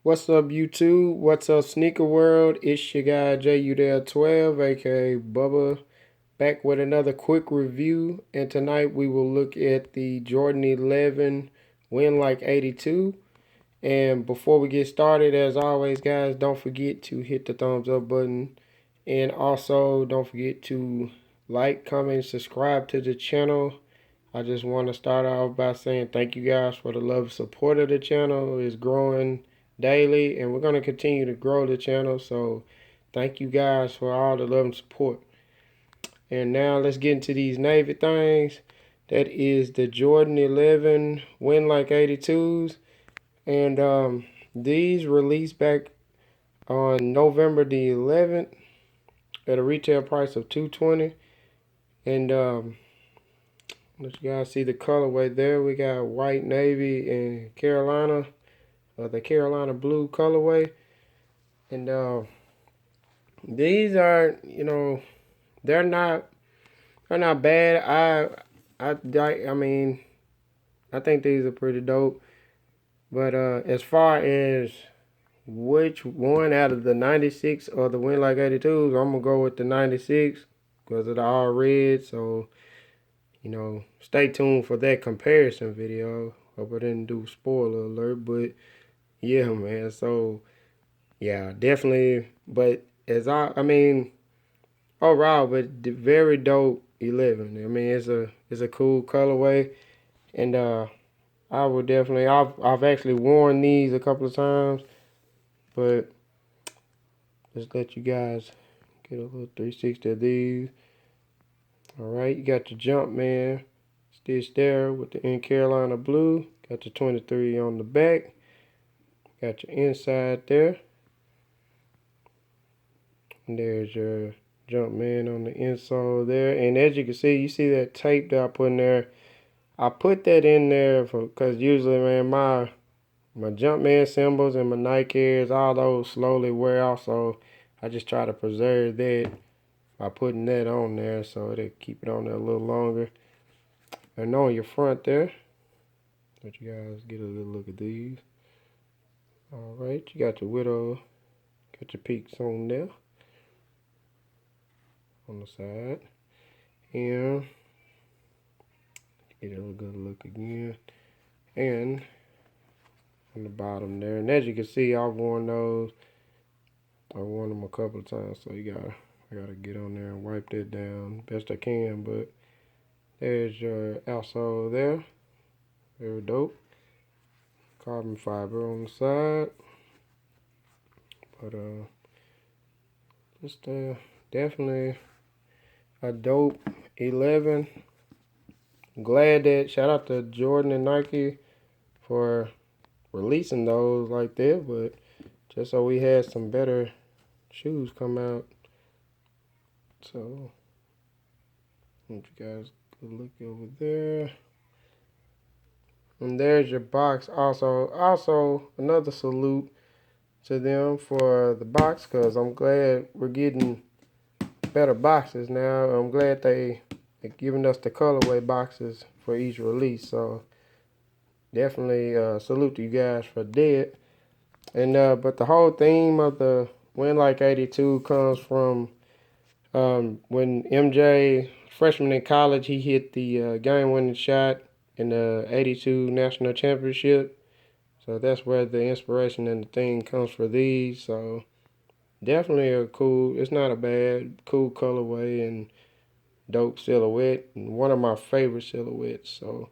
What's up, YouTube? What's up, Sneaker World? It's your guy JUDale12, aka Bubba, back with another quick review. And tonight we will look at the Jordan 11 Win Like 82. And before we get started, as always, guys, don't forget to hit the thumbs up button. And also, don't forget to like, comment, subscribe to the channel. I just want to start off by saying thank you guys for the love and support of the channel. It's growing daily, and we're going to continue to grow the channel. So thank you guys for all the love and support. And now let's get into these Navy things. That is the Jordan 11 Win Like 82s. And these released back on November the 11th at a retail price of $220. And let you guys see the colorway there. We got white, navy, and Carolina, the Carolina blue colorway. And these are, they're not bad. I mean, I think these are pretty dope. But as far as which one out of the 96 or the Win Like 82s, I'm gonna go with the 96 because of the all red. So stay tuned for that comparison video. Hope I didn't do spoiler alert, but yeah, man. So yeah, definitely. But overall, but the very dope 11. I mean, it's a cool colorway, and I would definitely. I've actually worn these a couple of times, but just let you guys get a little 360 of these. All right, you got your Jumpman stitched there with the in Carolina blue. Got your 23 on the back. Got your inside there. And there's your Jumpman on the insole there. And as you can see, you see that tape that I put in there. I put that in there because usually, man, my Jumpman symbols and my Nike Airs, all those slowly wear off. So I just try to preserve that by putting that on there so it'll keep it on there a little longer. And on your front there, let you guys get a little look at these. All right, you got your Widow, got your peaks on there on the side. And get a little good look again. And on the bottom there. And as you can see, I've worn those. I worn them a couple of times, so I gotta get on there and wipe that down best I can. But there's your outsole there. Very dope. Carbon fiber on the side. But just definitely a dope 11. Glad that, shout out to Jordan and Nike for releasing those like that, but just so we had some better shoes come out. So let you guys go look over there. And there's your box. Also another salute to them for the box, because I'm glad we're getting better boxes now. I'm glad they're giving us the colorway boxes for each release. So definitely salute to you guys for that. And but the whole theme of the Win Like 82 comes from when MJ, freshman in college, he hit the game-winning shot in the 82 national championship. So that's where the inspiration and the thing comes for these. So definitely it's not a bad, cool colorway and dope silhouette. And one of my favorite silhouettes. So,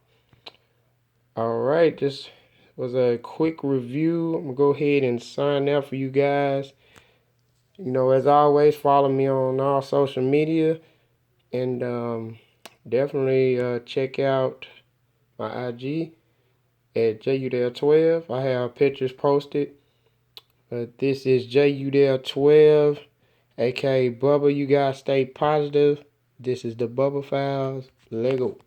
all right, this was a quick review. I'm going to go ahead and sign out for you guys. As always, follow me on all social media. And definitely check out my IG at JUDale12. I have pictures posted. This is JUDale12, aka Bubba. You guys stay positive. This is the Bubba Files. Lego.